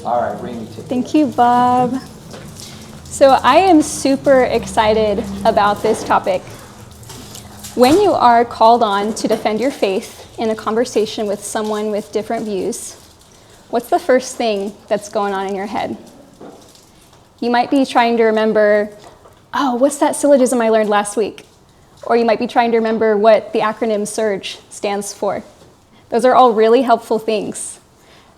All right, Raime, take it. Thank you, Bob. So I am super excited about this topic. When you are called on to defend your faith in a conversation with someone with different views, what's the first thing that's going on in your head? You might be trying to remember, oh, what's that syllogism I learned last week? Or you might be trying to remember what the acronym SURGE stands for. Those are all really helpful things.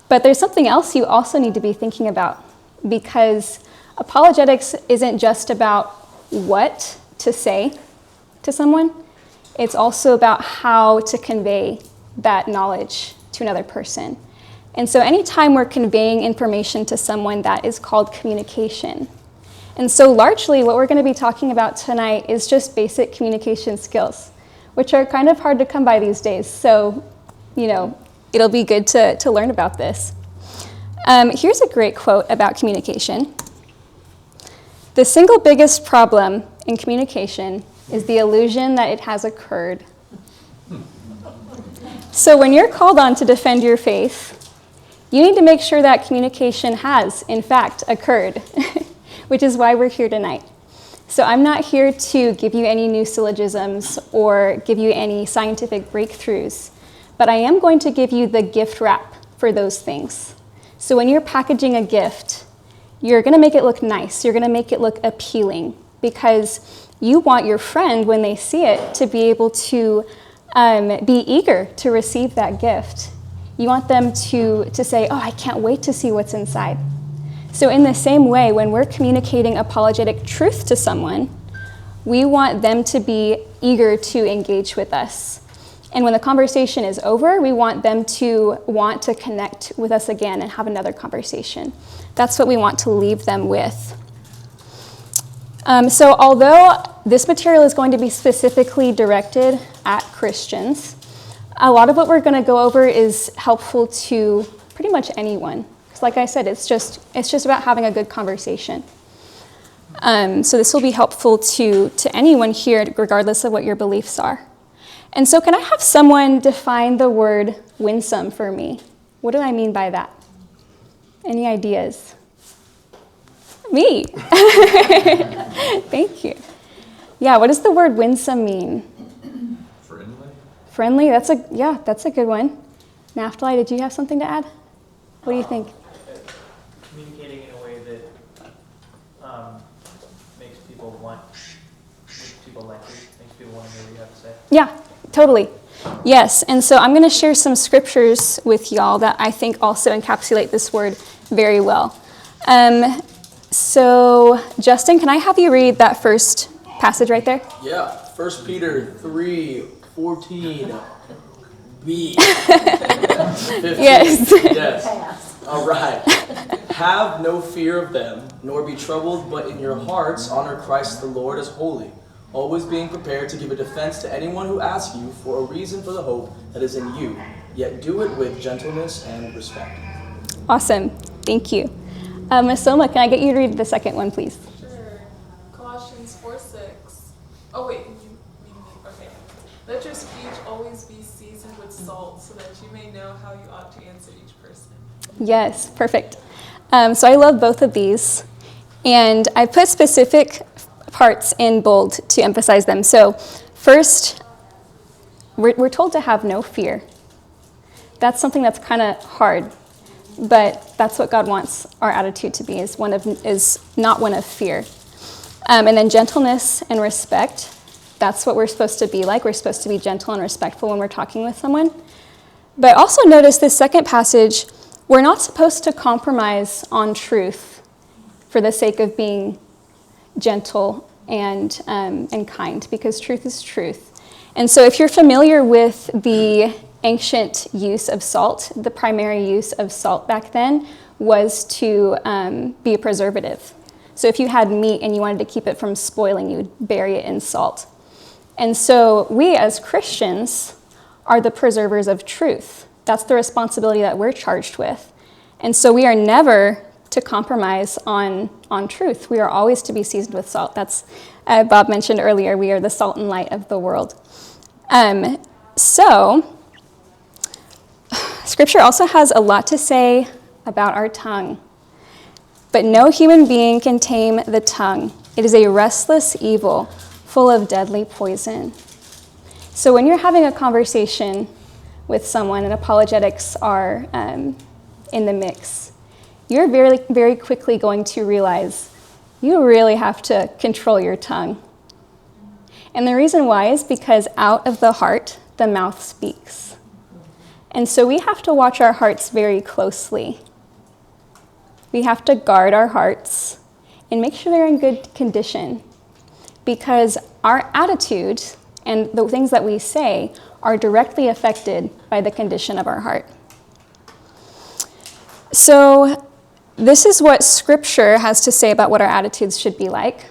But there's something else you also need to be thinking about, because apologetics isn't just about what to say to someone. It's also about how to convey that knowledge to another person. And so anytime we're conveying information to someone, that is called communication. And so largely what we're going to be talking about tonight is just basic communication skills, which are kind of hard to come by these days. So, it'll be good to learn about this. Here's a great quote about communication. The single biggest problem in communication is the illusion that it has occurred. So when you're called on to defend your faith, you need to make sure that communication has, in fact, occurred, which is why we're here tonight. So I'm not here to give you any new syllogisms or give you any scientific breakthroughs, but I am going to give you the gift wrap for those things. So when you're packaging a gift, you're going to make it look nice. You're going to make it look appealing, because you want your friend, when they see it, to be able to be eager to receive that gift. You want them to say, oh, I can't wait to see what's inside. So in the same way, when we're communicating apologetic truth to someone, we want them to be eager to engage with us. And when the conversation is over, we want them to want to connect with us again and have another conversation. That's what we want to leave them with. So although this material is going to be specifically directed at Christians, a lot of what we're going to go over is helpful to pretty much anyone. Because like I said, it's just about having a good conversation. So this will be helpful to anyone here, regardless of what your beliefs are. And so can I have someone define the word winsome for me? What do I mean by that? Any ideas? Me. Thank you. Yeah, what does the word winsome mean? Friendly? That's a good one. Naftali, did you have something to add? What do you think? Communicating in a way that makes people like you, makes people want to hear what you have to say. Yeah, totally. Yes, and so I'm going to share some scriptures with y'all that I think also encapsulate this word very well. So, Justin, can I have you read that first passage right there? Yeah, 1 Peter 3:14b. 15. Yes. Yes. All right. Have no fear of them, nor be troubled, but in your hearts honor Christ the Lord as holy, always being prepared to give a defense to anyone who asks you for a reason for the hope that is in you, yet do it with gentleness and respect. Awesome. Thank you. Ms. Soma, can I get you to read the second one, please? Sure. Colossians 4:6. Oh, wait. Okay. Let your speech always be seasoned with salt, so that you may know how you ought to answer each person. Yes, perfect. So I love both of these. And I put specific parts in bold to emphasize them. So first, we're told to have no fear. That's something that's kind of hard, but that's what God wants our attitude to be, is not one of fear. And then gentleness and respect, that's what we're supposed to be like. We're supposed to be gentle and respectful when we're talking with someone. But also notice this second passage, we're not supposed to compromise on truth for the sake of being gentle and kind, because truth is truth. And so if you're familiar with the ancient use of salt, the primary use of salt back then was to be a preservative. So if you had meat and you wanted to keep it from spoiling, you would bury it in salt. And so we as Christians are the preservers of truth. That's the responsibility that we're charged with. And so we are never to compromise on truth. We are always to be seasoned with salt. That's, Bob mentioned earlier, we are the salt and light of the world. So, Scripture also has a lot to say about our tongue. But no human being can tame the tongue. It is a restless evil, full of deadly poison. So when you're having a conversation with someone and apologetics are in the mix, you're very, very quickly going to realize you really have to control your tongue. And the reason why is because out of the heart, the mouth speaks. And so we have to watch our hearts very closely. We have to guard our hearts and make sure they're in good condition, because our attitude and the things that we say are directly affected by the condition of our heart. So this is what Scripture has to say about what our attitudes should be like.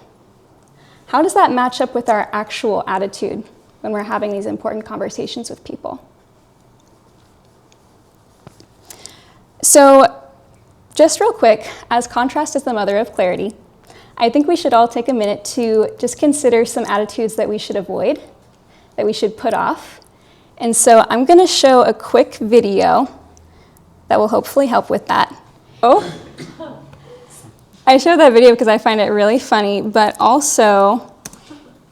How does that match up with our actual attitude when we're having these important conversations with people? So just real quick, as contrast is the mother of clarity, I think we should all take a minute to just consider some attitudes that we should avoid, that we should put off. And so I'm going to show a quick video that will hopefully help with that. Oh, I showed that video because I find it really funny, but also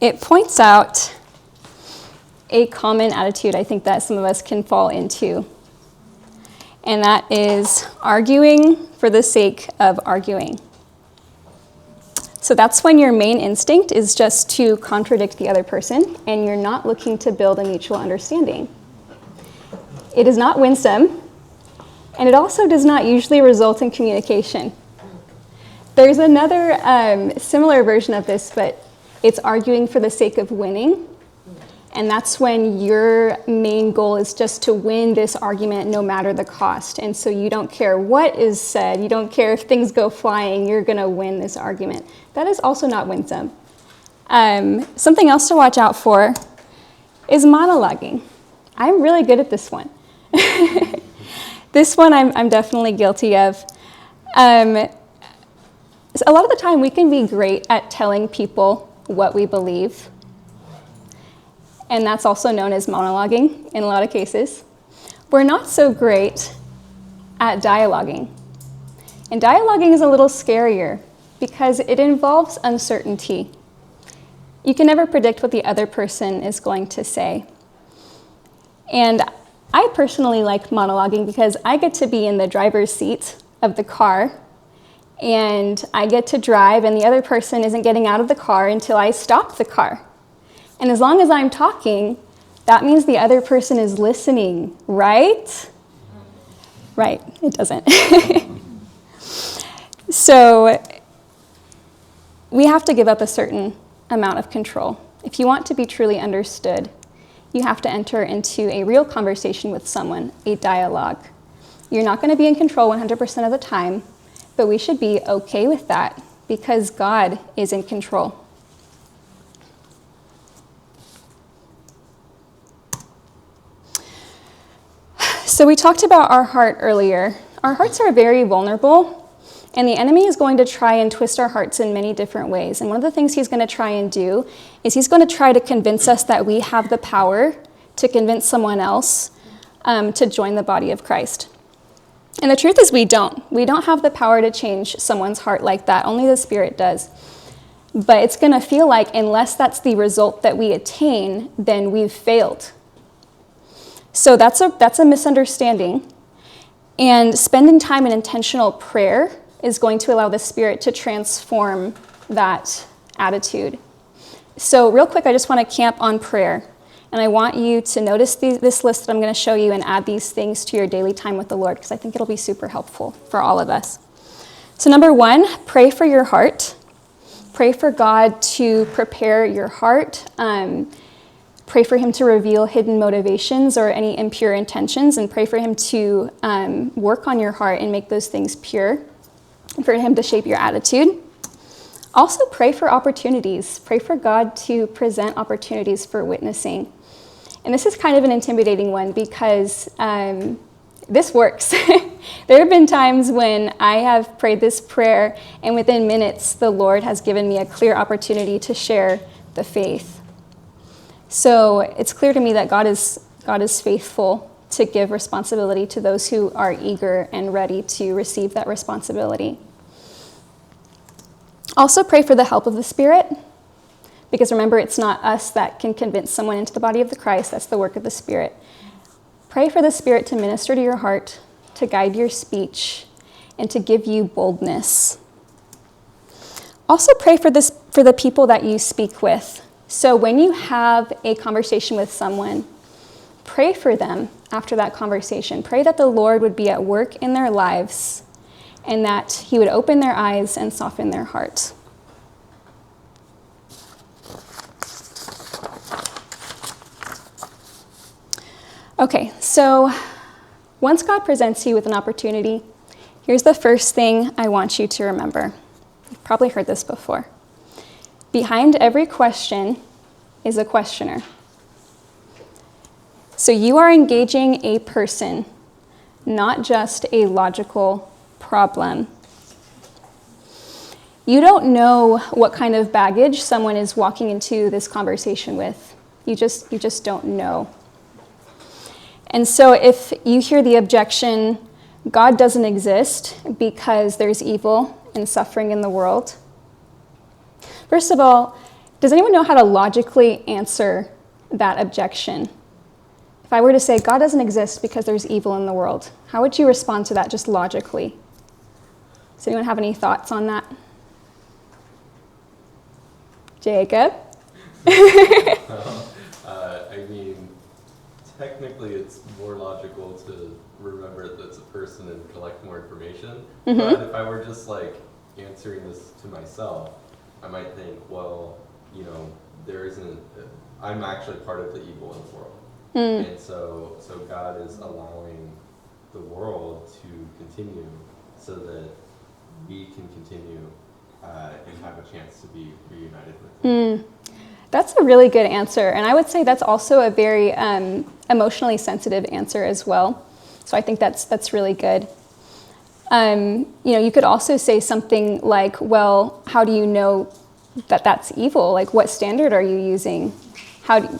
it points out a common attitude I think that some of us can fall into. And that is arguing for the sake of arguing. So that's when your main instinct is just to contradict the other person, and you're not looking to build a mutual understanding. It is not winsome, and it also does not usually result in communication. There's another similar version of this, but it's arguing for the sake of winning. And that's when your main goal is just to win this argument no matter the cost. And so you don't care what is said, you don't care if things go flying, you're going to win this argument. That is also not winsome. Something else to watch out for is monologuing. I'm really good at this one. This one I'm definitely guilty of. A lot of the time we can be great at telling people what we believe. And that's also known as monologuing in a lot of cases. We're not so great at dialoguing. And dialoguing is a little scarier because it involves uncertainty. You can never predict what the other person is going to say. And I personally like monologuing because I get to be in the driver's seat of the car, and I get to drive, and the other person isn't getting out of the car until I stop the car. And as long as I'm talking, that means the other person is listening, right? Right, it doesn't. So we have to give up a certain amount of control. If you want to be truly understood, you have to enter into a real conversation with someone, a dialogue. You're not going to be in control 100% of the time, but we should be okay with that because God is in control. So we talked about our heart earlier. Our hearts are very vulnerable, and the enemy is going to try and twist our hearts in many different ways. And one of the things he's going to try and do is he's going to try to convince us that we have the power to convince someone else to join the body of Christ. And the truth is we don't. We don't have the power to change someone's heart like that. Only the Spirit does. But it's going to feel like unless that's the result that we attain, then we've failed. So that's a misunderstanding. And spending time in intentional prayer is going to allow the Spirit to transform that attitude. So real quick, I just want to camp on prayer. And I want you to notice this list that I'm going to show you and add these things to your daily time with the Lord, because I think it'll be super helpful for all of us. So number 1, pray for your heart. Pray for God to prepare your heart. Pray for him to reveal hidden motivations or any impure intentions, and pray for him to work on your heart and make those things pure, and for him to shape your attitude. Also pray for opportunities. Pray for God to present opportunities for witnessing. And this is kind of an intimidating one because this works. There have been times when I have prayed this prayer, and within minutes the Lord has given me a clear opportunity to share the faith. So it's clear to me that God is faithful to give responsibility to those who are eager and ready to receive that responsibility. Also pray for the help of the Spirit, because remember, it's not us that can convince someone into the body of the Christ. That's the work of the Spirit. Pray for the Spirit to minister to your heart, to guide your speech, and to give you boldness. Also pray for the people that you speak with. So when you have a conversation with someone, pray for them after that conversation. Pray that the Lord would be at work in their lives and that he would open their eyes and soften their heart. Okay, so once God presents you with an opportunity, here's the first thing I want you to remember. You've probably heard this before. Behind every question is a questioner. So you are engaging a person, not just a logical problem. You don't know what kind of baggage someone is walking into this conversation with. You just don't know. And so if you hear the objection, God doesn't exist because there's evil and suffering in the world. First of all, does anyone know how to logically answer that objection? If I were to say, God doesn't exist because there's evil in the world, how would you respond to that just logically? Does anyone have any thoughts on that? Jacob? I mean, technically it's more logical to remember that it's a person and collect more information. Mm-hmm. But if I were just like answering this to myself, I might think, well, you know, I'm actually part of the evil in the world. Mm. And so God is allowing the world to continue so that we can continue and have a chance to be reunited with Him. That's a really good answer. And I would say that's also a very emotionally sensitive answer as well. So I think that's really good. You could also say something like, well, how do you know that that's evil? Like, what standard are you using?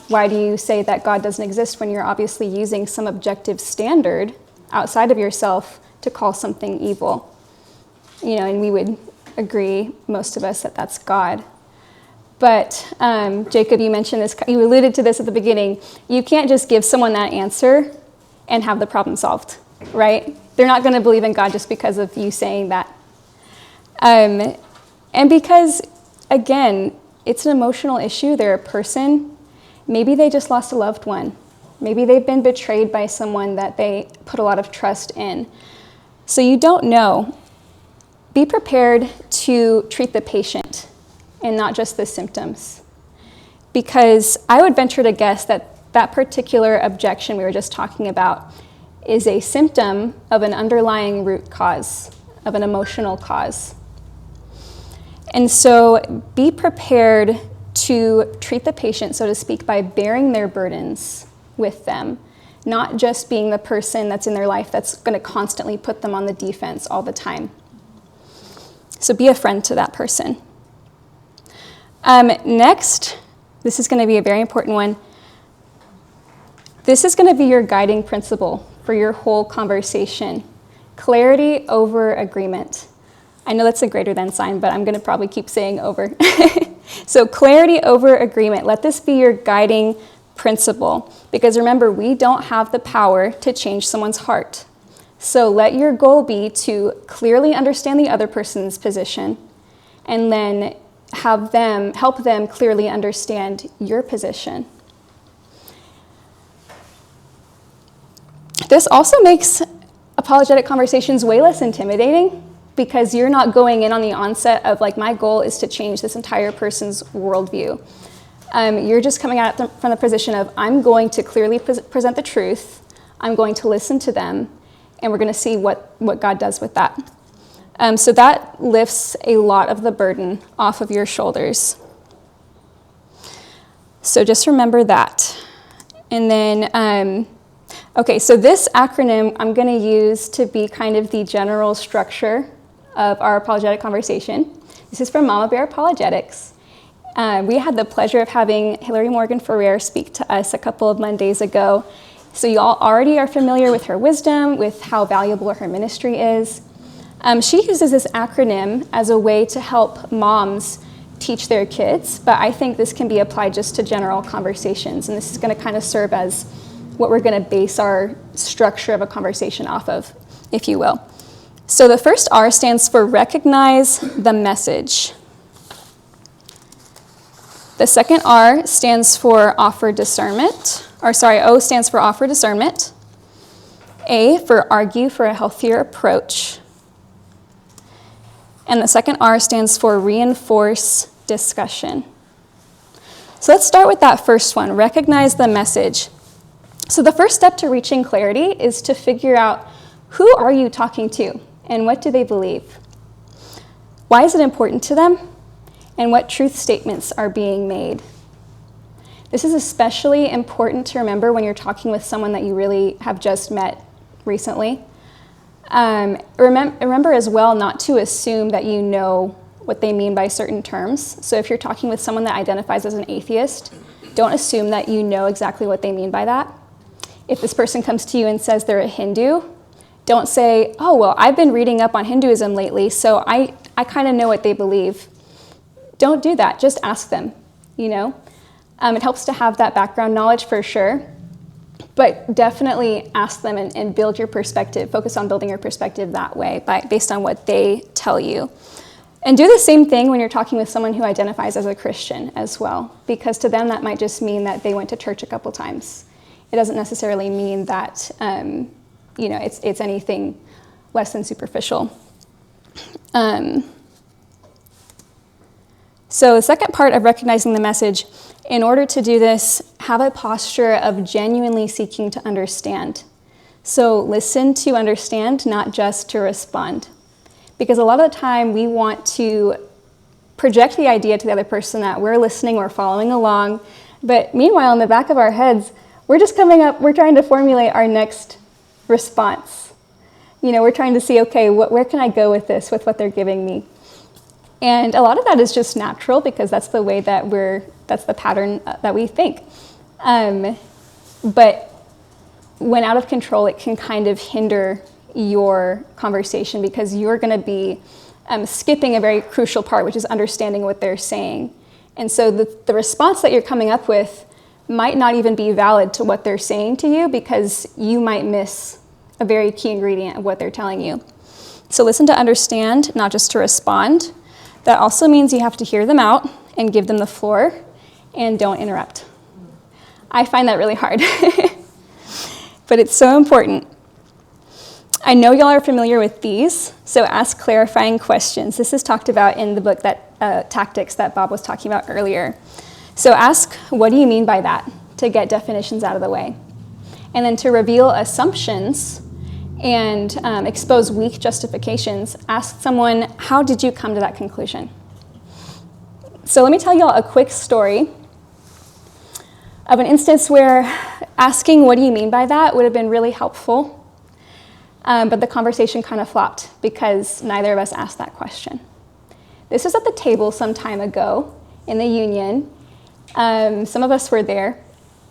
Why do you say that God doesn't exist when you're obviously using some objective standard outside of yourself to call something evil? And we would agree, most of us, that that's God. But Jacob, you mentioned this, you alluded to this at the beginning. You can't just give someone that answer and have the problem solved, right? They're not going to believe in God just because of you saying that. And because, again, it's an emotional issue. They're a person. Maybe they just lost a loved one. Maybe they've been betrayed by someone that they put a lot of trust in. So you don't know. Be prepared to treat the patient and not just the symptoms. Because I would venture to guess that that particular objection we were just talking about is a symptom of an underlying root cause, of an emotional cause. And so be prepared to treat the patient, so to speak, by bearing their burdens with them, not just being the person that's in their life that's going to constantly put them on the defense all the time. So be a friend to that person. Next, this is going to be a very important one. This is going to be your guiding principle for your whole conversation. Clarity over agreement. I know that's a greater than sign, but I'm going to probably keep saying over. So clarity over agreement. Let this be your guiding principle. Because remember, we don't have the power to change someone's heart. So let your goal be to clearly understand the other person's position and then help them clearly understand your position. This also makes apologetic conversations way less intimidating because you're not going in on the onset of like, my goal is to change this entire person's worldview. You're just coming at it from the position of, I'm going to clearly present the truth, I'm going to listen to them, and we're going to see what God does with that. So that lifts a lot of the burden off of your shoulders. So just remember that. And then, okay, so this acronym I'm going to use to be kind of the general structure of our apologetic conversation. This is from Mama Bear Apologetics. We had the pleasure of having Hillary Morgan Ferrer speak to us a couple of Mondays ago. So you all already are familiar with her wisdom, with how valuable her ministry is. She uses this acronym as a way to help moms teach their kids, but I think this can be applied just to general conversations, and this is going to kind of serve as what we're going to base our structure of a conversation off of, if you will. So the first R stands for recognize the message. The second R stands for offer discernment, O stands for offer discernment. A for argue for a healthier approach. And the second R stands for reinforce discussion. So let's start with that first one, recognize the message. So the first step to reaching clarity is to figure out who are you talking to and what do they believe? Why is it important to them? And what truth statements are being made? This is especially important to remember when you're talking with someone that you really have just met recently. Remember as well not to assume that you know what they mean by certain terms. So if you're talking with someone that identifies as an atheist, don't assume that you know exactly what they mean by that. If this person comes to you and says they're a Hindu, don't say, oh, well, I've been reading up on Hinduism lately, so I kind of know what they believe. Don't do that. Just ask them, you know. It helps to have that background knowledge for sure, but definitely ask them and build your perspective. Focus on building your perspective that way based on what they tell you. And do the same thing when you're talking with someone who identifies as a Christian as well, because to them that might just mean that they went to church a couple times. It doesn't necessarily mean that it's anything less than superficial. So the second part of recognizing the message, in order to do this, have a posture of genuinely seeking to understand. So listen to understand, not just to respond. Because a lot of the time we want to project the idea to the other person that we're listening, we're following along, but meanwhile in the back of our heads, we're trying to formulate our next response. You know, we're trying to see, okay, where can I go with this, with what they're giving me? And a lot of that is just natural because that's the way that's the pattern that we think. But when out of control, it can kind of hinder your conversation because you're going to be skipping a very crucial part, which is understanding what they're saying. And so the response that you're coming up with might not even be valid to what they're saying to you because you might miss a very key ingredient of what they're telling you. So listen to understand, not just to respond. That also means you have to hear them out and give them the floor and don't interrupt. I find that really hard, but it's so important. I know y'all are familiar with these, so ask clarifying questions. This is talked about in the book Tactics that Bob was talking about earlier. So ask, what do you mean by that, to get definitions out of the way. And then to reveal assumptions and expose weak justifications, ask someone, how did you come to that conclusion? So let me tell y'all a quick story of an instance where asking what do you mean by that would have been really helpful, but the conversation kind of flopped because neither of us asked that question. This was at the table some time ago in the Union. Some of us were there,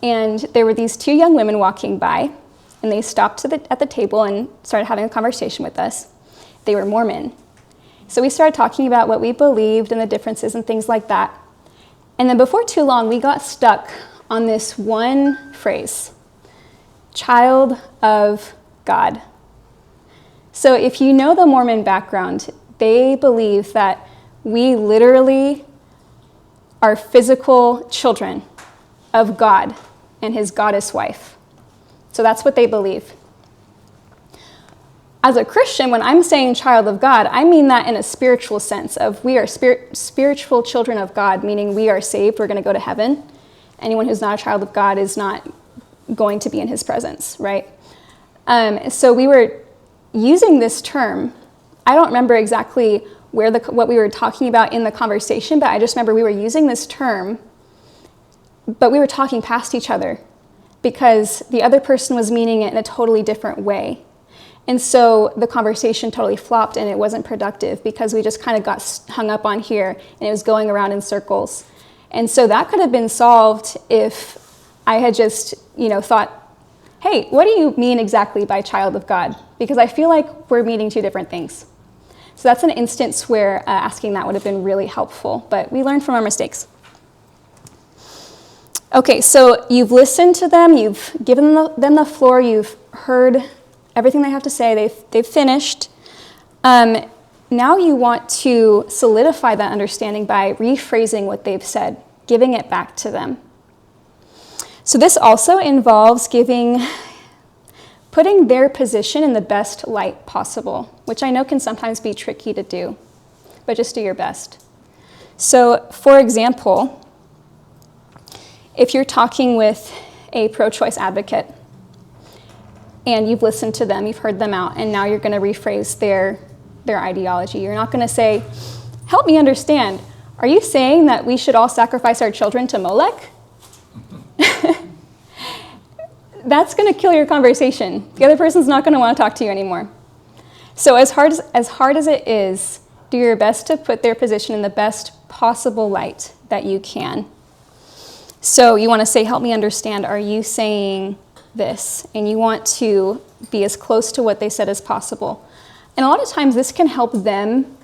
and there were these two young women walking by, and they stopped at the table and started having a conversation with us. They were Mormon. So we started talking about what we believed and the differences and things like that. And then before too long, we got stuck on this one phrase, child of God. So if you know the Mormon background, they believe that we literally are physical children of God and his goddess wife. So that's what they believe. As a Christian, when I'm saying child of God, I mean that in a spiritual sense of we are spiritual children of God, meaning we are saved, we're going to go to heaven. Anyone who's not a child of God is not going to be in his presence, right? So we were using this term. I don't remember exactly what we were talking about in the conversation, but I just remember we were using this term, but we were talking past each other because the other person was meaning it in a totally different way. And so the conversation totally flopped and it wasn't productive because we just kind of got hung up on here and it was going around in circles. And so that could have been solved if I had just, thought, hey, what do you mean exactly by child of God? Because I feel like we're meaning two different things. So that's an instance where asking that would have been really helpful, but we learn from our mistakes. Okay, so you've listened to them, you've given them the floor, you've heard everything they have to say, they've finished. Now you want to solidify that understanding by rephrasing what they've said, giving it back to them. So this also involves putting their position in the best light possible, which I know can sometimes be tricky to do, but just do your best. So, for example, if you're talking with a pro-choice advocate and you've listened to them, you've heard them out, and now you're going to rephrase their ideology. You're not going to say, help me understand, are you saying that we should all sacrifice our children to Molech? That's going to kill your conversation. The other person's not going to want to talk to you anymore. So as hard as it is, do your best to put their position in the best possible light that you can. So you want to say, help me understand, are you saying this? And you want to be as close to what they said as possible. And a lot of times this can help them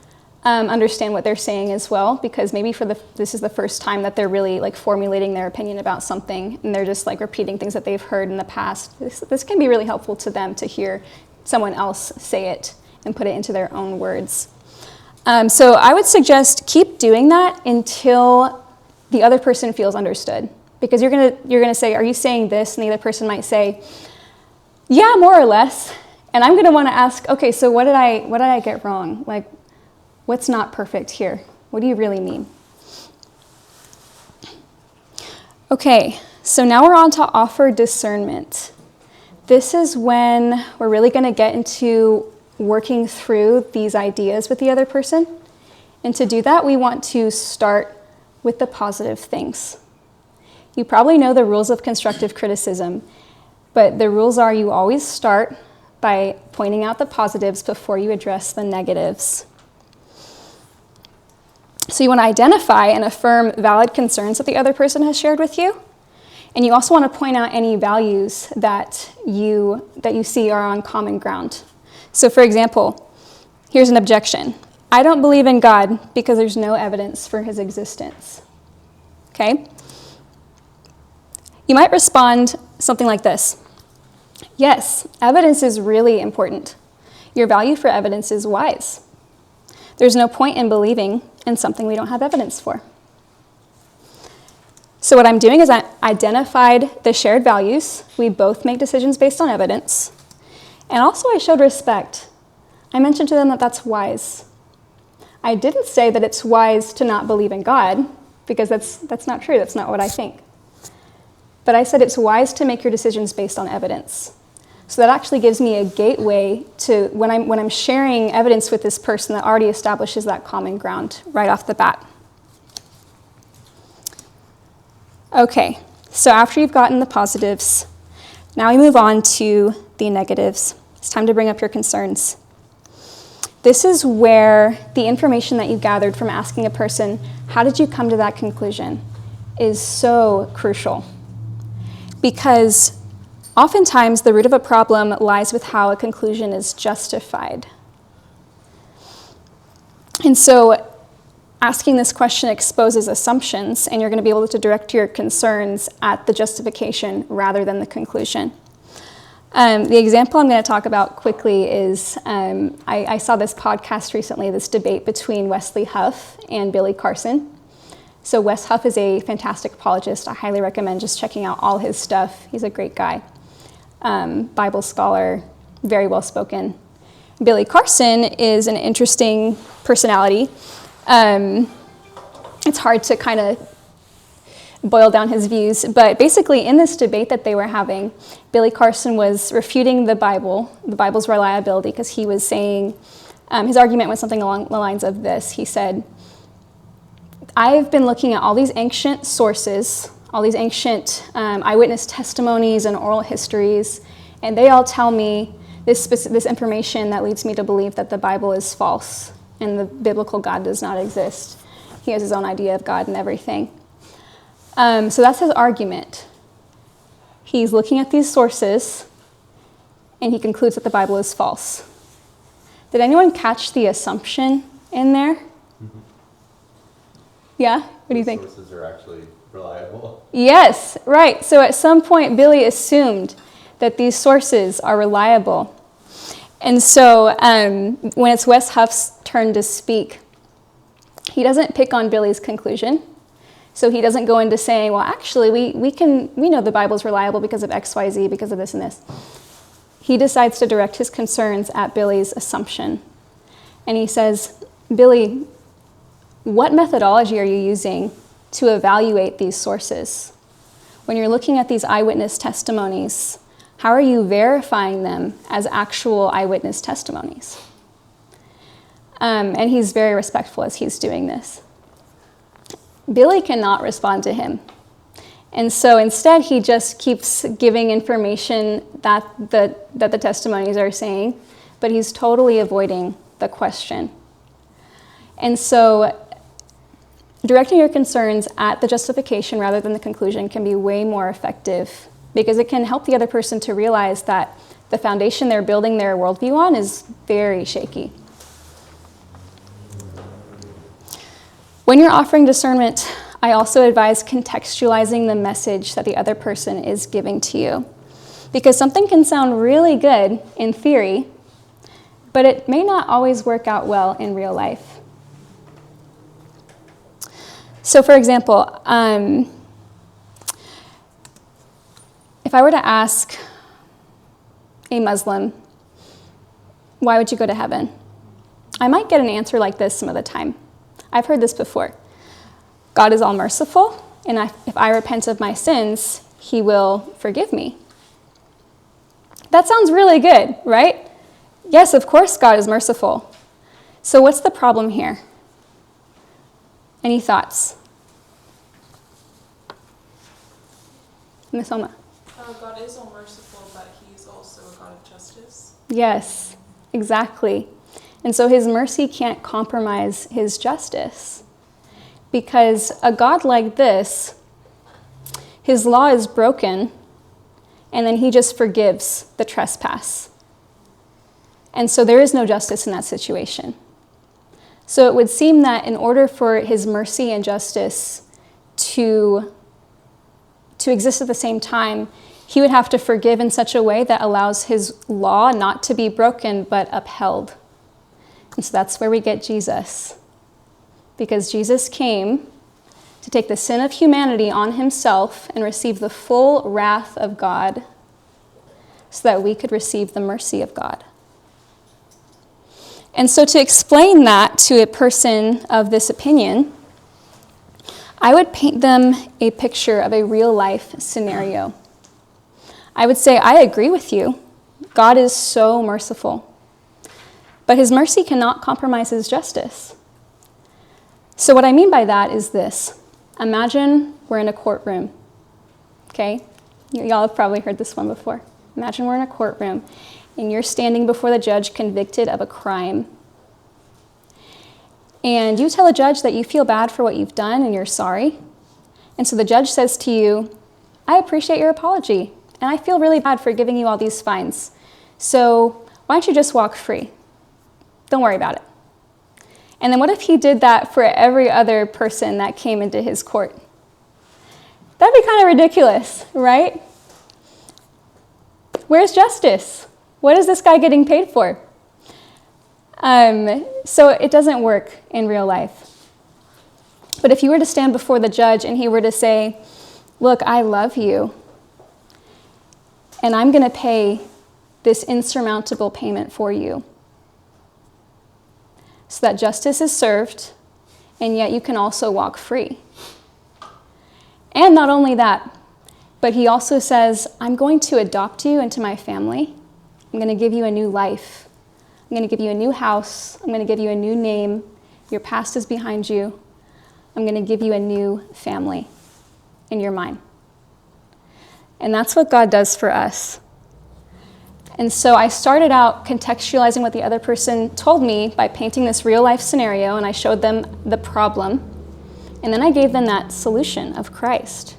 understand what they're saying as well, because maybe this is the first time that they're really like formulating their opinion about something, and they're just like repeating things that they've heard in the past. This can be really helpful to them to hear someone else say it and put it into their own words. So I would suggest keep doing that until the other person feels understood, because you're gonna say, are you saying this? And the other person might say, yeah, more or less. And I'm gonna want to ask, okay, so what did I get wrong? Like, what's not perfect here? What do you really mean? Okay, so now we're on to offer discernment. This is when we're really going to get into working through these ideas with the other person. And to do that, we want to start with the positive things. You probably know the rules of constructive criticism, but the rules are you always start by pointing out the positives before you address the negatives. So you want to identify and affirm valid concerns that the other person has shared with you. And you also want to point out any values that you see are on common ground. So for example, here's an objection. I don't believe in God because there's no evidence for his existence. Okay? You might respond something like this. Yes, evidence is really important. Your value for evidence is wise. There's no point in believing in something we don't have evidence for. So what I'm doing is I identified the shared values. We both make decisions based on evidence. And also I showed respect. I mentioned to them that that's wise. I didn't say that it's wise to not believe in God, because that's not true. That's not what I think. But I said it's wise to make your decisions based on evidence. So that actually gives me a gateway to when I'm sharing evidence with this person that already establishes that common ground right off the bat. Okay, so after you've gotten the positives, now we move on to the negatives. It's time to bring up your concerns. This is where the information that you gathered from asking a person, how did you come to that conclusion, is so crucial. Because oftentimes, the root of a problem lies with how a conclusion is justified. And so asking this question exposes assumptions, and you're going to be able to direct your concerns at the justification rather than the conclusion. The example I'm going to talk about quickly is I saw this podcast recently, this debate between Wesley Huff and Billy Carson. So Wes Huff is a fantastic apologist. I highly recommend just checking out all his stuff. He's a great guy. Bible scholar, very well spoken. Billy Carson is an interesting personality. It's hard to kind of boil down his views, but basically in this debate that they were having, Billy Carson was refuting the Bible's reliability, because he was saying, his argument was something along the lines of this. He said, I've been looking at all these ancient sources, all these ancient eyewitness testimonies and oral histories, and they all tell me this information that leads me to believe that the Bible is false and the biblical God does not exist. He has his own idea of God and everything. So that's his argument. He's looking at these sources, and he concludes that the Bible is false. Did anyone catch the assumption in there? Mm-hmm. Yeah? What do you think? Sources are actually reliable. Yes, right. So at some point, Billy assumed that these sources are reliable. And so when it's Wes Huff's turn to speak, he doesn't pick on Billy's conclusion. So he doesn't go into saying, well, actually, we know the Bible's reliable because of X, Y, Z, because of this and this. He decides to direct his concerns at Billy's assumption. And he says, Billy, what methodology are you using to evaluate these sources? When you're looking at these eyewitness testimonies, how are you verifying them as actual eyewitness testimonies? And he's very respectful as he's doing this. Billy cannot respond to him. And so instead, he just keeps giving information that the testimonies are saying, but he's totally avoiding the question. And so directing your concerns at the justification rather than the conclusion can be way more effective because it can help the other person to realize that the foundation they're building their worldview on is very shaky. When you're offering discernment, I also advise contextualizing the message that the other person is giving to you. Because something can sound really good in theory, but it may not always work out well in real life. So for example, if I were to ask a Muslim, why would you go to heaven? I might get an answer like this some of the time. I've heard this before. God is all merciful, and if I repent of my sins, he will forgive me. That sounds really good, right? Yes, of course God is merciful. So what's the problem here? Any thoughts? Miss Oma. God is all merciful, but he's also a God of justice. Yes, exactly. And so his mercy can't compromise his justice. Because a God like this, his law is broken, and then he just forgives the trespass. And so there is no justice in that situation. So it would seem that in order for his mercy and justice to exist at the same time, he would have to forgive in such a way that allows his law not to be broken but upheld. And so that's where we get Jesus. Because Jesus came to take the sin of humanity on himself and receive the full wrath of God so that we could receive the mercy of God. And so to explain that to a person of this opinion, I would paint them a picture of a real-life scenario. I would say, I agree with you. God is so merciful. But his mercy cannot compromise his justice. So what I mean by that is this. Imagine we're in a courtroom. Okay? Y'all have probably heard this one before. Imagine we're in a courtroom, and you're standing before the judge convicted of a crime. And you tell the judge that you feel bad for what you've done and you're sorry. And so the judge says to you, I appreciate your apology, and I feel really bad for giving you all these fines. So why don't you just walk free? Don't worry about it. And then what if he did that for every other person that came into his court? That'd be kind of ridiculous, right? Where's justice? What is this guy getting paid for? So it doesn't work in real life. But if you were to stand before the judge and he were to say, look, I love you, and I'm going to pay this insurmountable payment for you so that justice is served, and yet you can also walk free. And not only that, but he also says, I'm going to adopt you into my family. I'm going to give you a new life. I'm going to give you a new house. I'm going to give you a new name. Your past is behind you. I'm going to give you a new family in your mind. And that's what God does for us. And so I started out contextualizing what the other person told me by painting this real-life scenario, and I showed them the problem. And then I gave them that solution of Christ.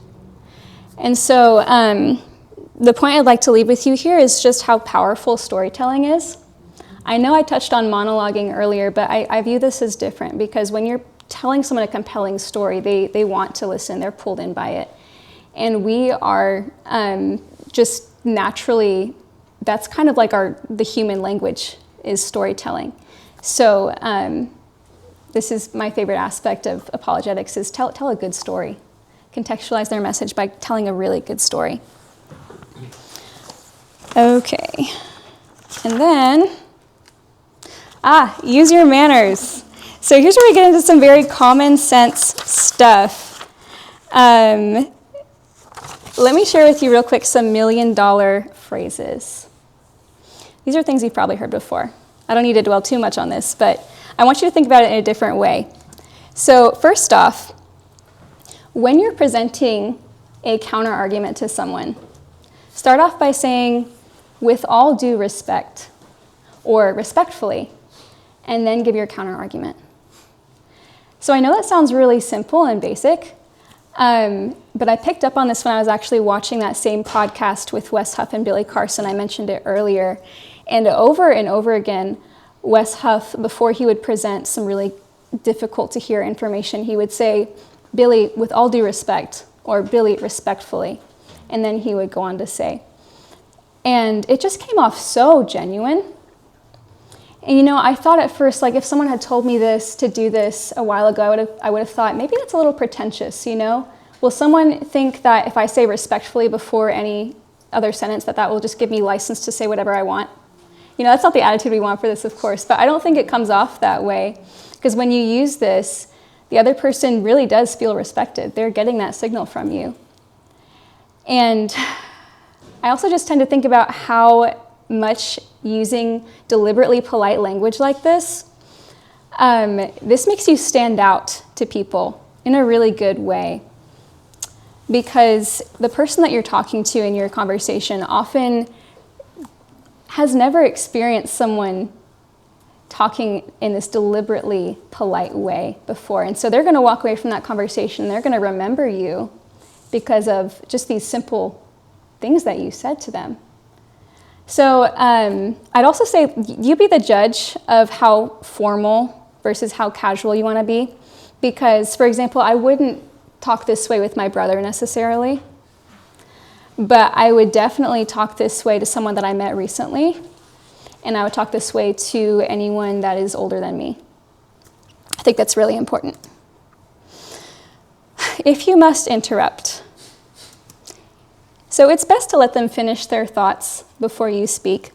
And so the point I'd like to leave with you here is just how powerful storytelling is. I know I touched on monologuing earlier, but I view this as different because when you're telling someone a compelling story, they want to listen, they're pulled in by it. And we are just naturally, that's kind of like the human language is storytelling. So this is my favorite aspect of apologetics is tell a good story. Contextualize their message by telling a really good story. Okay. And then, use your manners. So here's where we get into some very common sense stuff. Let me share with you real quick some $1 million phrases. These are things you've probably heard before. I don't need to dwell too much on this, but I want you to think about it in a different way. So first off, when you're presenting a counter-argument to someone, start off by saying, with all due respect, or respectfully, and then give your counter-argument. So I know that sounds really simple and basic, but I picked up on this when I was actually watching that same podcast with Wes Huff and Billy Carson. I mentioned it earlier. And over again, Wes Huff, before he would present some really difficult to hear information, he would say, Billy, with all due respect, or Billy, respectfully. And then he would go on to say. And it just came off so genuine. And I thought at first, like if someone had told me to do this a while ago, I would have thought maybe that's a little pretentious, Will someone think that if I say respectfully before any other sentence, that will just give me license to say whatever I want? That's not the attitude we want for this, of course, but I don't think it comes off that way. Because when you use this, the other person really does feel respected. They're getting that signal from you. And I also just tend to think about how much using deliberately polite language like this makes you stand out to people in a really good way. Because the person that you're talking to in your conversation often has never experienced someone talking in this deliberately polite way before. And so they're going to walk away from that conversation. They're going to remember you because of just these simple things that you said to them. So I'd also say you be the judge of how formal versus how casual you want to be. Because, for example, I wouldn't talk this way with my brother necessarily, but I would definitely talk this way to someone that I met recently, and I would talk this way to anyone that is older than me. I think that's really important. If you must interrupt, so it's best to let them finish their thoughts before you speak,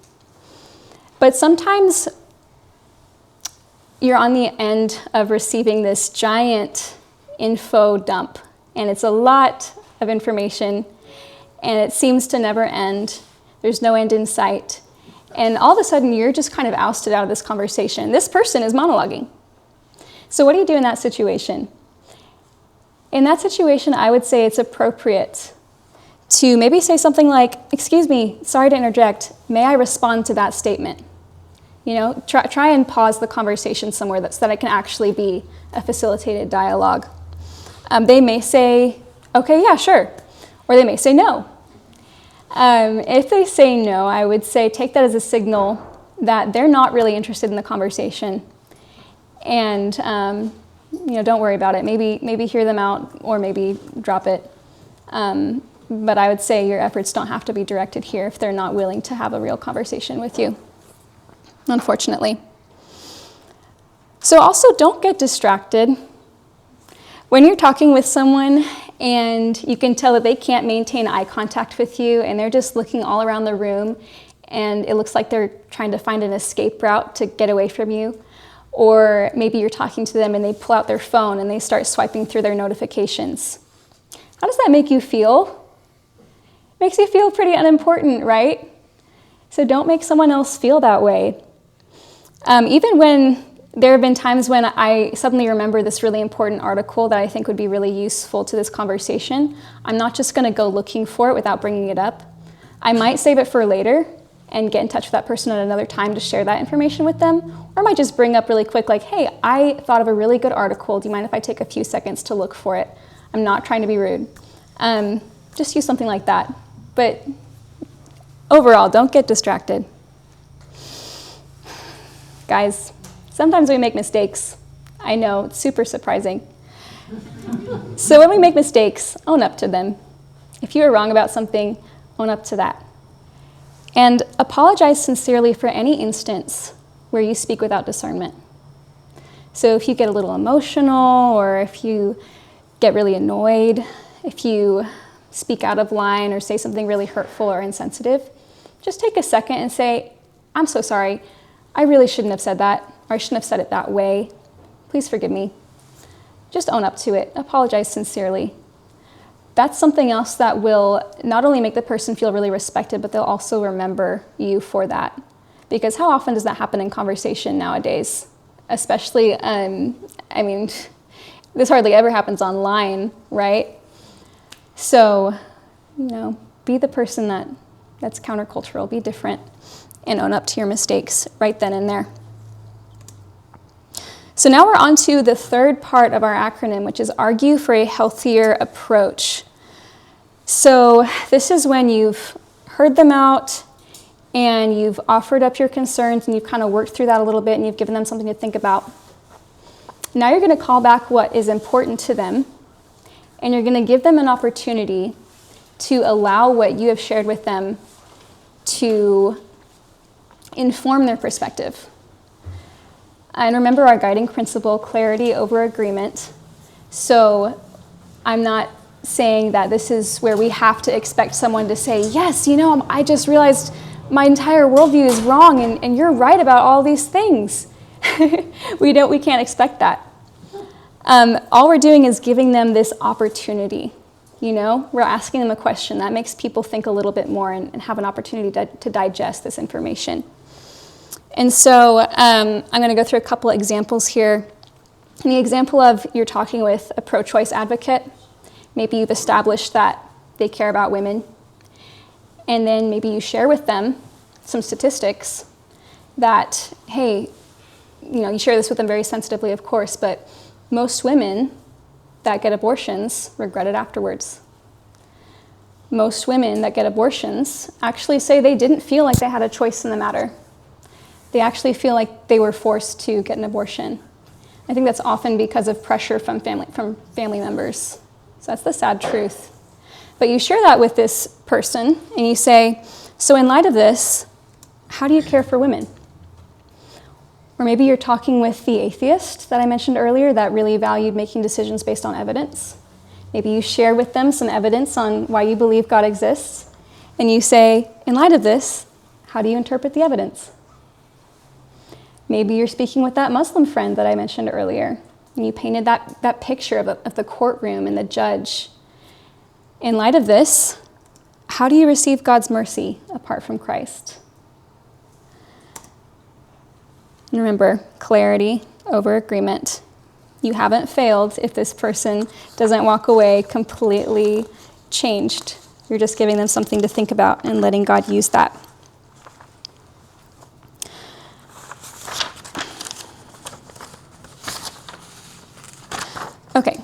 but sometimes you're on the end of receiving this giant info dump, and it's a lot of information, and it seems to never end. There's no end in sight. And all of a sudden, you're just kind of ousted out of this conversation. This person is monologuing. So what do you do in that situation? In that situation, I would say it's appropriate to maybe say something like, excuse me, sorry to interject, may I respond to that statement? Try and pause the conversation somewhere so that it can actually be a facilitated dialogue. They may say, okay, yeah, sure. Or they may say no. If they say no, I would say take that as a signal that they're not really interested in the conversation. And, don't worry about it. Maybe hear them out or maybe drop it. But I would say your efforts don't have to be directed here if they're not willing to have a real conversation with you, unfortunately. So also don't get distracted. When you're talking with someone and you can tell that they can't maintain eye contact with you and they're just looking all around the room and it looks like they're trying to find an escape route to get away from you, or maybe you're talking to them and they pull out their phone and they start swiping through their notifications. How does that make you feel? It makes you feel pretty unimportant, right? So don't make someone else feel that way. Even when there have been times when I suddenly remember this really important article that I think would be really useful to this conversation, I'm not just going to go looking for it without bringing it up. I might save it for later and get in touch with that person at another time to share that information with them, or I might just bring up really quick, like, hey, I thought of a really good article. Do you mind if I take a few seconds to look for it? I'm not trying to be rude. Just use something like that. But overall, don't get distracted. Guys, sometimes we make mistakes. I know, it's super surprising. So when we make mistakes, own up to them. If you are wrong about something, own up to that. And apologize sincerely for any instance where you speak without discernment. So if you get a little emotional, or if you get really annoyed, if you speak out of line or say something really hurtful or insensitive, just take a second and say, I'm so sorry. I really shouldn't have said that, or I shouldn't have said it that way. Please forgive me. Just own up to it. Apologize sincerely. That's something else that will not only make the person feel really respected, but they'll also remember you for that. Because how often does that happen in conversation nowadays? Especially, this hardly ever happens online, right? So, be the person that's countercultural, be different, and own up to your mistakes right then and there. So now we're on to the third part of our acronym, which is argue for a healthier approach. So this is when you've heard them out and you've offered up your concerns and you've kind of worked through that a little bit and you've given them something to think about. Now you're going to call back what is important to them, and you're going to give them an opportunity to allow what you have shared with them to inform their perspective. And remember our guiding principle, clarity over agreement. So I'm not saying that this is where we have to expect someone to say, yes, I just realized my entire worldview is wrong and you're right about all these things. We can't expect that. All we're doing is giving them this opportunity. We're asking them a question that makes people think a little bit more and have an opportunity to digest this information. And so I'm going to go through a couple of examples here. In the example of you're talking with a pro-choice advocate, maybe you've established that they care about women, and then maybe you share with them some statistics that, hey, you share this with them very sensitively, of course, but most women that get abortions regret it afterwards. Most women that get abortions actually say they didn't feel like they had a choice in the matter. They actually feel like they were forced to get an abortion. I think that's often because of pressure from family members. So that's the sad truth. But you share that with this person and you say, so in light of this, how do you care for women? Or maybe you're talking with the atheist that I mentioned earlier that really valued making decisions based on evidence. Maybe you share with them some evidence on why you believe God exists. And you say, in light of this, how do you interpret the evidence? Maybe you're speaking with that Muslim friend that I mentioned earlier, and you painted that picture of the courtroom and the judge. In light of this, how do you receive God's mercy apart from Christ? And remember, clarity over agreement. You haven't failed if this person doesn't walk away completely changed. You're just giving them something to think about and letting God use that. Okay,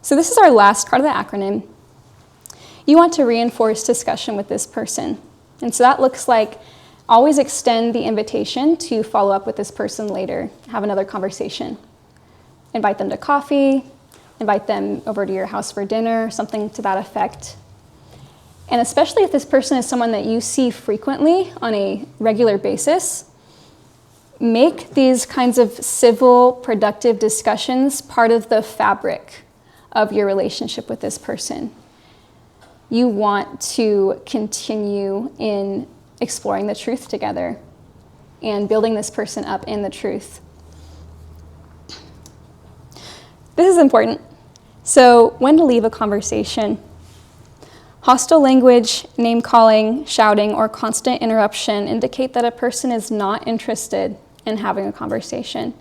so this is our last part of the acronym. You want to reinforce discussion with this person. And so that looks like always extend the invitation to follow up with this person later, have another conversation. Invite them to coffee, invite them over to your house for dinner, something to that effect. And especially if this person is someone that you see frequently on a regular basis, make these kinds of civil, productive discussions part of the fabric of your relationship with this person. You want to continue in exploring the truth together and building this person up in the truth. This is important. So, when to leave a conversation. Hostile language, name-calling, shouting, or constant interruption indicate that a person is not interested in having a conversation.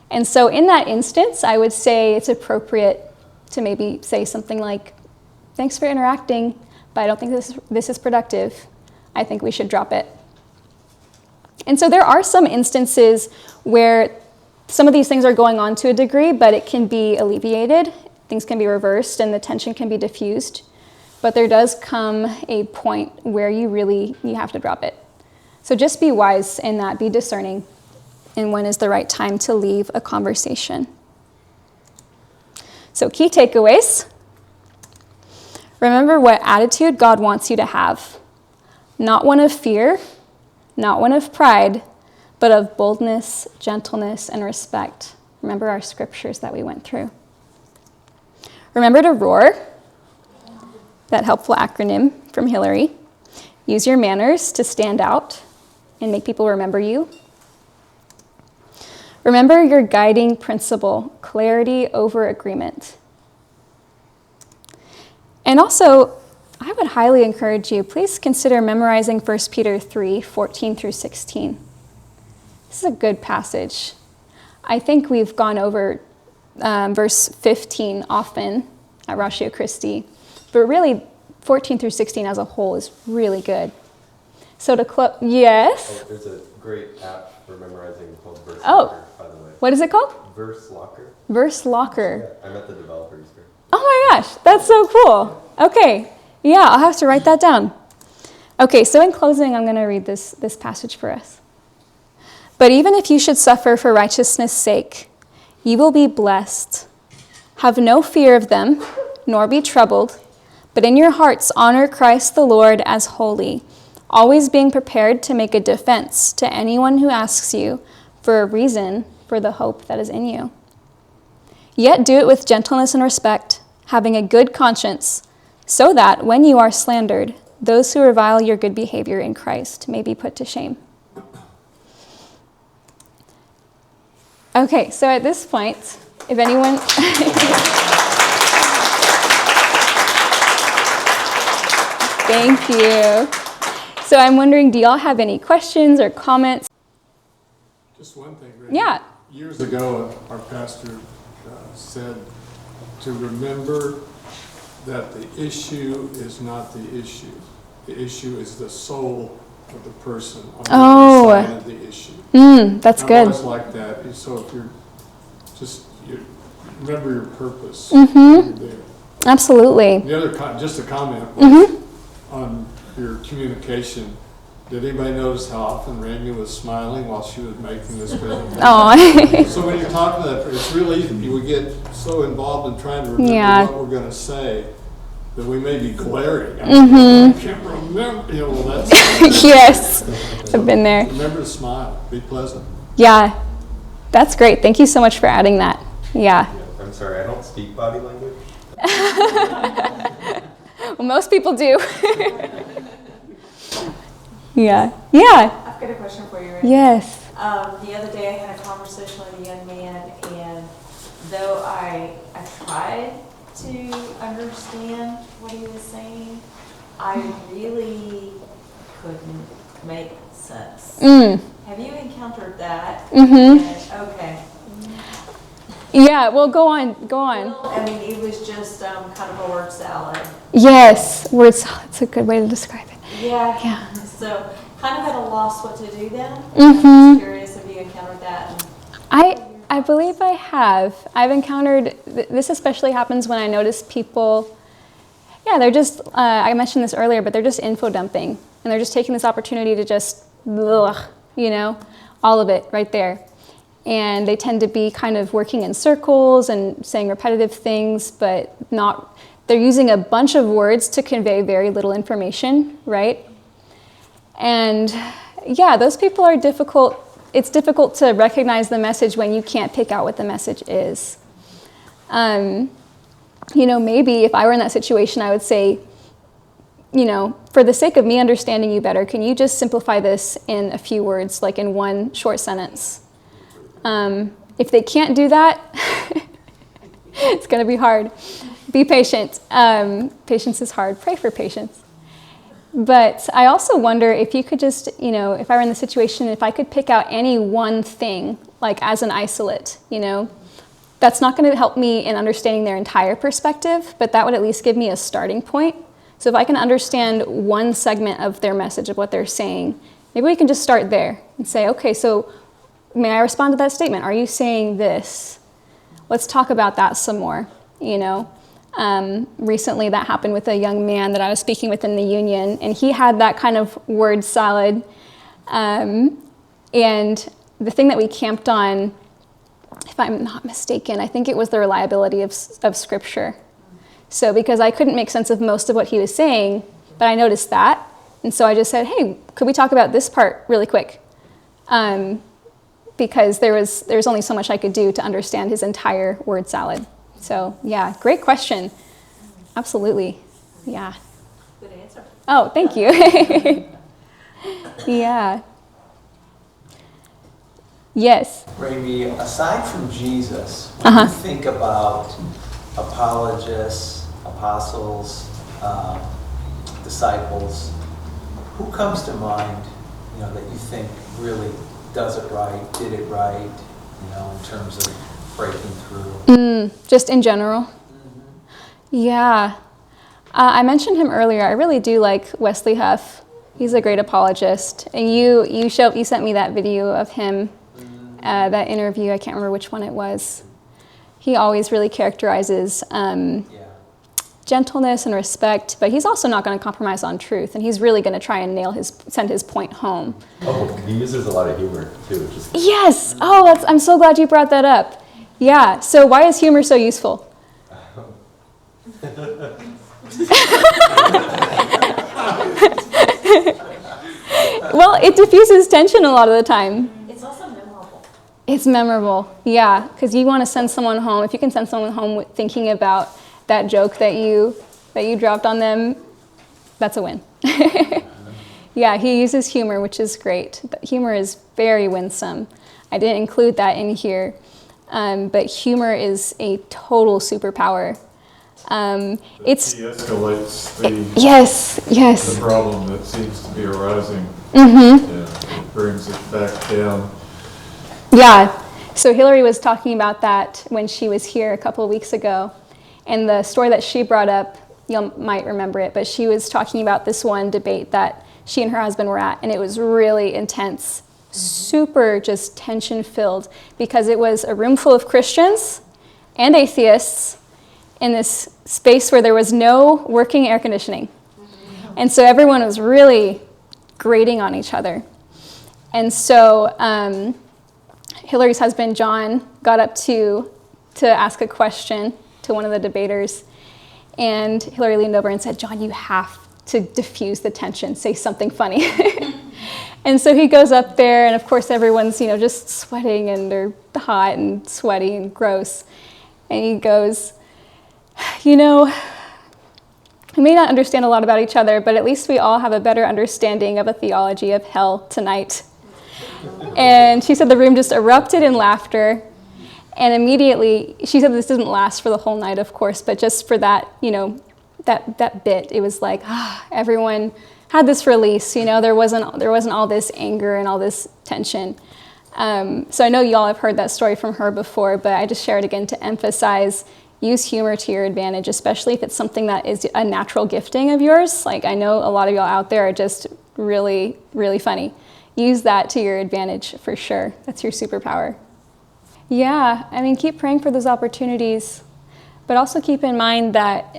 And so in that instance, I would say it's appropriate to maybe say something like, thanks for interacting, but I don't think this is productive. I think we should drop it. And so there are some instances where some of these things are going on to a degree, but it can be alleviated, things can be reversed, and the tension can be diffused. But there does come a point where you have to drop it. So just be wise in that, be discerning in when is the right time to leave a conversation. So key takeaways. Remember what attitude God wants you to have. Not one of fear, not one of pride, but of boldness, gentleness, and respect. Remember our scriptures that we went through. Remember to roar, that helpful acronym from Hillary. Use your manners to stand out and make people remember you. Remember your guiding principle, clarity over agreement. And also, I would highly encourage you, please consider memorizing 1 Peter 3, 14 through 16. This is a good passage. I think we've gone over verse 15 often at Ratio Christi, but really 14 through 16 as a whole is really good. So to close, yes? Oh, there's a great app for memorizing called Verse Oh. Locker, by the way. What is it called? Verse Locker. Verse Locker. Yeah, I met the developer Easter. Oh my gosh, that's so cool. Okay, yeah, I'll have to write that down. Okay, so in closing, I'm going to read this passage for us. But even if you should suffer for righteousness' sake, you will be blessed. Have no fear of them, nor be troubled, but in your hearts honor Christ the Lord as holy, always being prepared to make a defense to anyone who asks you for a reason for the hope that is in you. Yet do it with gentleness and respect, having a good conscience, so that when you are slandered, those who revile your good behavior in Christ may be put to shame. Okay, so at this point, if anyone... Thank you. So I'm wondering, do y'all have any questions or comments? Just one thing, Randy. Yeah. Years ago, our pastor said to remember that the issue is not the issue. The issue is the soul of the person on the other side of the issue. That's I've good. always liked that. So if you remember your purpose. Mm-hmm. You're there. Absolutely. The other, just a comment was on your communication. Did anybody notice how often Raime was smiling while she was making this presentation? Oh. So when you're talking to that, it's really easy. We get so involved in trying to remember what we're going to say that we may be glaring. I can't remember. You know, well, that's Yes, I've been there. remember to smile. Be pleasant. Yeah, that's great. Thank you so much for adding that. Yeah. I'm sorry, I don't speak body language. Well, most people do. Yeah. Yeah. I've got a question for you, Randy. Yes. The other day I had a conversation with a young man, and though I tried to understand what he was saying, I really couldn't make sense. Have you encountered that? Okay. Yeah, well, go on. Go on. I mean, it was just kind of a word salad. Yes, words. It's a good way to describe it. Yeah. Yeah. So kind of at a loss what to do then. I'm just curious if you encountered that. I believe I have. I've encountered, this especially happens when I notice people, they're just, I mentioned this earlier, but they're just info dumping. And they're just taking this opportunity to just, all of it right there. And they tend to be kind of working in circles and saying repetitive things, but they're using a bunch of words to convey very little information, right? And those people are difficult. It's difficult to recognize the message when you can't pick out what the message is. Maybe if I were in that situation, I would say, for the sake of me understanding you better, can you just simplify this in a few words, like in one short sentence? If they can't do that, it's going to be hard. Be patient. Patience is hard. Pray for patience. But I also wonder if you could just, if I were in the situation, if I could pick out any one thing, like as an isolate, that's not going to help me in understanding their entire perspective, but that would at least give me a starting point. So if I can understand one segment of their message, of what they're saying, maybe we can just start there and say, okay, so may I respond to that statement? Are you saying this? Let's talk about that some more, Recently that happened with a young man that I was speaking with in the union, and he had that kind of word salad. And the thing that we camped on, if I'm not mistaken, I think it was the reliability of Scripture. So because I couldn't make sense of most of what he was saying, but I noticed that. And so I just said, hey, could we talk about this part really quick? Because there's only so much I could do to understand his entire word salad. So yeah, great question. Absolutely, yeah. Good answer. Oh, thank you. Yeah. Yes. Raime, aside from Jesus, when you think about apologists, apostles, disciples, who comes to mind, that you think really does it right, did it right, in terms of breaking through? Just in general? Yeah. I mentioned him earlier. I really do like Wesley Huff. He's a great apologist. And you sent me that video of him, that interview. I can't remember which one it was. He always really characterizes gentleness and respect, but he's also not going to compromise on truth, and he's really going to try and send his point home. Oh, he uses a lot of humor too. Yes. Oh, I'm so glad you brought that up. Yeah. So why is humor so useful? Well, it diffuses tension a lot of the time. It's also memorable. It's memorable, yeah, because you want to send someone home. If you can send someone home thinking about that joke that you dropped on them, that's a win. Yeah, he uses humor, which is great. Humor is very winsome. I didn't include that in here, but humor is a total superpower. It's de-escalates the the problem that seems to be arising. It brings it back down. Yeah. So Hillary was talking about that when she was here a couple of weeks ago. And the story that she brought up, you might remember it, but she was talking about this one debate that she and her husband were at, and it was really intense, super just tension-filled, because it was a room full of Christians and atheists in this space where there was no working air conditioning. And so everyone was really grating on each other. And so Hillary's husband, John, got up to ask a question to one of the debaters. And Hillary leaned over and said, John, you have to diffuse the tension, say something funny. And so he goes up there, and of course everyone's, just sweating, and they're hot and sweaty and gross. And he goes, we may not understand a lot about each other, but at least we all have a better understanding of a theology of hell tonight. And she said the room just erupted in laughter. And immediately, she said this didn't last for the whole night, of course, but just for that, that bit, it was like, everyone had this release, there wasn't all this anger and all this tension. So I know y'all have heard that story from her before, but I just share it again to emphasize, use humor to your advantage, especially if it's something that is a natural gifting of yours. Like, I know a lot of y'all out there are just really, really funny. Use that to your advantage for sure. That's your superpower. Yeah, keep praying for those opportunities, but also keep in mind that,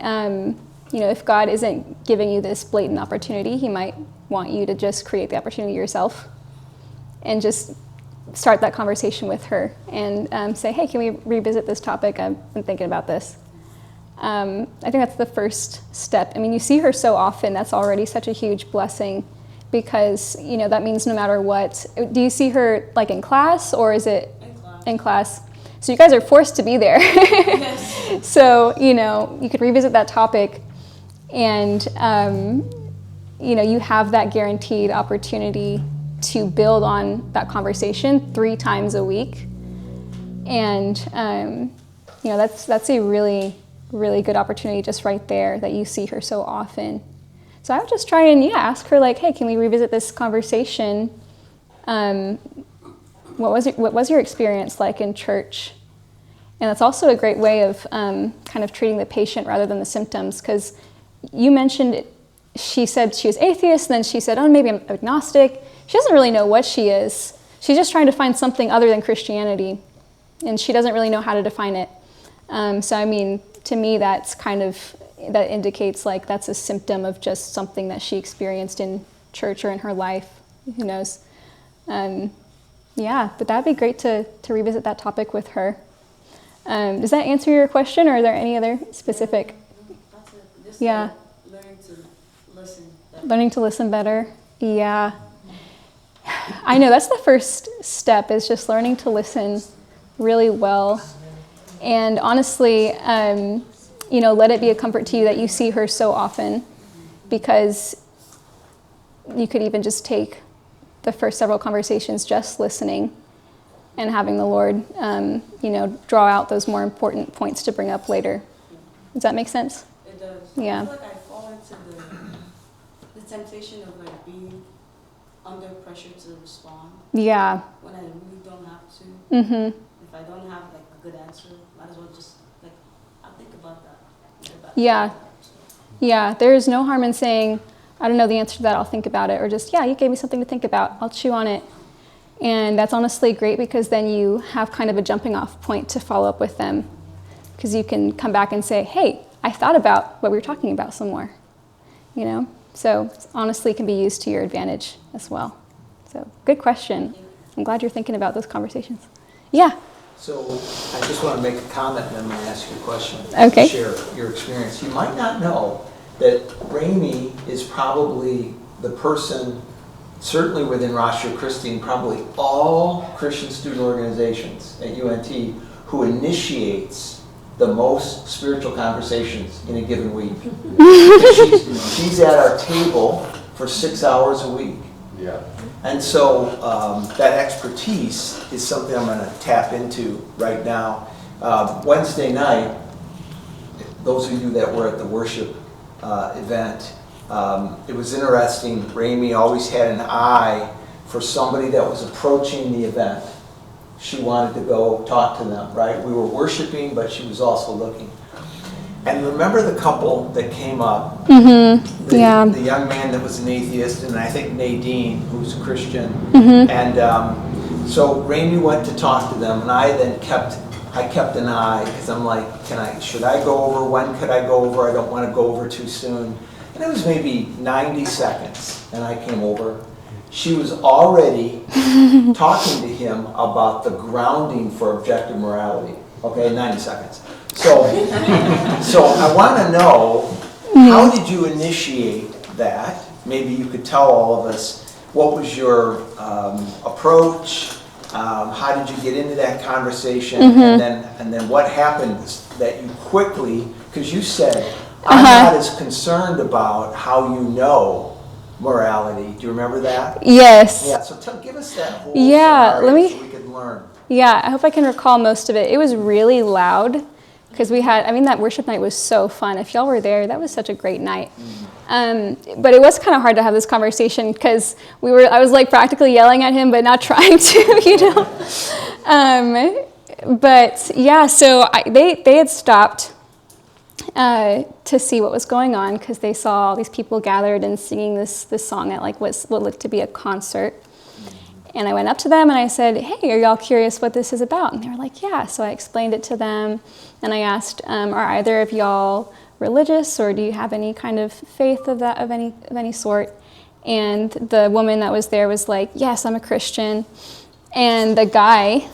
if God isn't giving you this blatant opportunity, he might want you to just create the opportunity yourself and just start that conversation with her and say, hey, can we revisit this topic? I've been thinking about this. I think that's the first step. You see her so often, that's already such a huge blessing because, that means no matter what. Do you see her like in class, or is it in class? So you guys are forced to be there. Yes. So, you could revisit that topic and, you have that guaranteed opportunity to build on that conversation 3 times a week. And, that's a really, really good opportunity just right there that you see her so often. So I would just try and, ask her like, hey, can we revisit this conversation? What was your experience like in church? And that's also a great way of kind of treating the patient rather than the symptoms, because you mentioned she said she was atheist, and then she said, oh, maybe I'm agnostic. She doesn't really know what she is. She's just trying to find something other than Christianity, and she doesn't really know how to define it. To me, that's that indicates like that's a symptom of just something that she experienced in church or in her life. Who knows? Yeah, but that'd be great to revisit that topic with her. Does that answer your question, or are there any other specific? That's it. Just Yeah. learning to listen better. Learning to listen better. Yeah. I know that's the first step, is just learning to listen really well. And honestly, let it be a comfort to you that you see her so often, because you could even just take the first several conversations just listening and having the Lord, draw out those more important points to bring up later. Does that make sense? It does. Yeah. I feel like I fall into the temptation of like being under pressure to respond Yeah. when I really don't have to. Mm-hmm. If I don't have like a good answer, might as well just like I'll think about that. Get back Yeah. to that. Yeah, there is no harm in saying, I don't know the answer to that, I'll think about it. Or just, yeah, you gave me something to think about, I'll chew on it. And that's honestly great, because then you have kind of a jumping off point to follow up with them. Because you can come back and say, hey, I thought about what we were talking about some more. So honestly can be used to your advantage as well. So good question. I'm glad you're thinking about those conversations. Yeah. So I just want to make a comment and then I'm going to ask you a question. Okay. Share your experience. You might not know that Raime is probably the person, certainly within Rosh Christi and probably all Christian student organizations at UNT, who initiates the most spiritual conversations in a given week. she's at our table for 6 hours a week. Yeah. And so that expertise is something I'm going to tap into right now. Wednesday night, those of you that were at the worship event, it was interesting. Raime always had an eye for somebody that was approaching the event. She wanted to go talk to them, right? We were worshiping, but she was also looking. And remember the couple that came up? Mm-hmm. The young man that was an atheist, and I think Nadine, who's a Christian. Mm-hmm. And so Raime went to talk to them, and I then kept an eye, because I'm like, should I go over? When could I go over? I don't want to go over too soon. And it was maybe 90 seconds, and I came over. She was already talking to him about the grounding for objective morality. Okay, 90 seconds. So I want to know, how did you initiate that? Maybe you could tell all of us, what was your approach? How did you get into that conversation? Mm-hmm. And then what happened that you quickly, because you said, I'm not as concerned about how you know morality. Do you remember that? Yes. Yeah, so give us that whole Yeah, scenario so we can learn. Yeah, I hope I can recall most of it. It was really loud, because that worship night was so fun. If y'all were there, that was such a great night. But it was kind of hard to have this conversation, because I was like practically yelling at him, but not trying to, But yeah, so they had stopped to see what was going on, because they saw all these people gathered and singing this song at like what looked to be a concert. And I went up to them and I said, hey, are y'all curious what this is about? And they were like, yeah. So I explained it to them, and I asked, are either of y'all religious, or do you have any kind of faith of any sort? And the woman that was there was like, yes, I'm a Christian. And the guy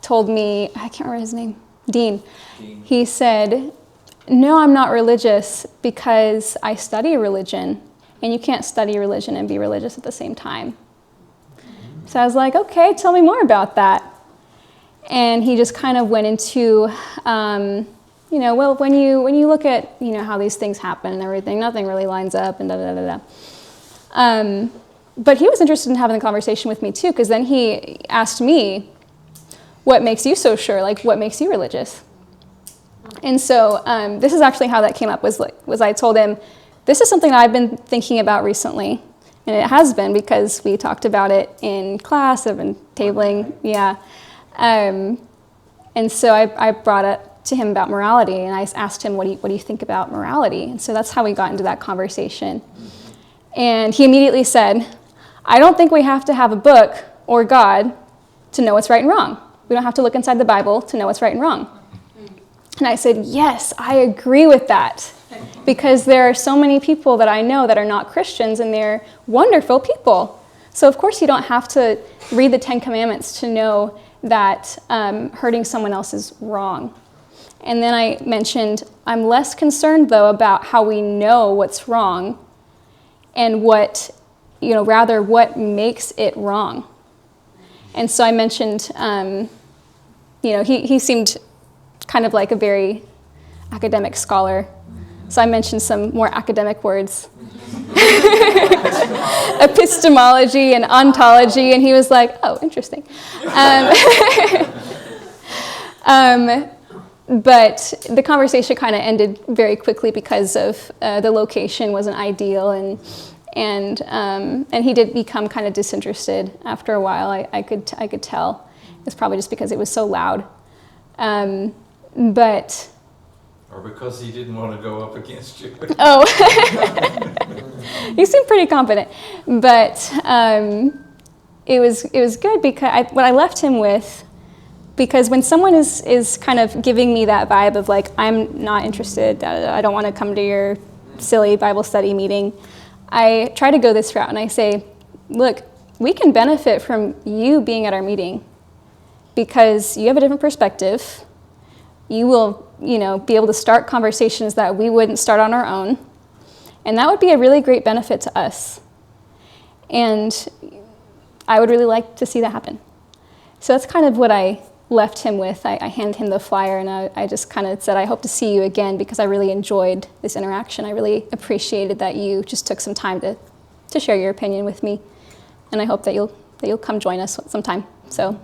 told me, I can't remember his name, Dean. He said, no, I'm not religious, because I study religion, and you can't study religion and be religious at the same time. So I was like, okay, tell me more about that. And he just kind of went into, well, when you look at, how these things happen and everything, nothing really lines up and da-da-da-da. But he was interested in having a conversation with me too, because then he asked me, what makes you so sure? Like, what makes you religious? And so this is actually how that came up, was I told him, this is something that I've been thinking about recently. And it has been, because we talked about it in class, I've been tabling, yeah. And so I brought up to him about morality, and I asked him, what do you think about morality? And so that's how we got into that conversation. And he immediately said, I don't think we have to have a book or God to know what's right and wrong. We don't have to look inside the Bible to know what's right and wrong. And I said, yes, I agree with that. Because there are so many people that I know that are not Christians, and they're wonderful people. So of course you don't have to read the 10 Commandments to know that hurting someone else is wrong. And then I mentioned, I'm less concerned though about how we know what's wrong and what, rather what makes it wrong. And so I mentioned, he seemed kind of like a very academic scholar. So I mentioned some more academic words. Epistemology and ontology, and he was like, oh, interesting. But the conversation kind of ended very quickly because of the location wasn't ideal, and he did become kind of disinterested after a while. I could tell. It's probably just because it was so loud. But or because he didn't want to go up against you. Oh, he seemed pretty confident, but it was good because what I left him with. Because when someone is kind of giving me that vibe of like, I'm not interested, I don't want to come to your silly Bible study meeting, I try to go this route and I say, look, we can benefit from you being at our meeting because you have a different perspective. You will, be able to start conversations that we wouldn't start on our own. And that would be a really great benefit to us. And I would really like to see that happen. So that's kind of what I left him with. I handed him the flyer and I just kind of said, I hope to see you again because I really enjoyed this interaction. I really appreciated that you just took some time to share your opinion with me. And I hope that you'll come join us sometime. So,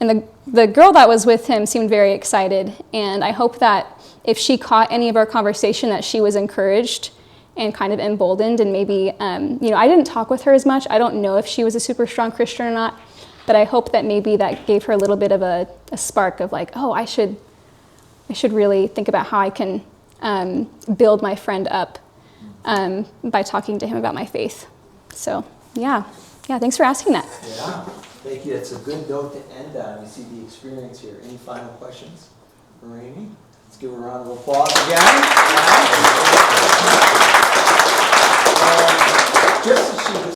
and the girl that was with him seemed very excited. And I hope that if she caught any of our conversation that she was encouraged and kind of emboldened and maybe, I didn't talk with her as much. I don't know if she was a super strong Christian or not. But I hope that maybe that gave her a little bit of a spark of like, oh, I should really think about how I can build my friend up by talking to him about my faith. So, yeah, thanks for asking that. Yeah, thank you. That's a good note to end on. We see the experience here. Any final questions for Raime? Let's give her a round of applause again.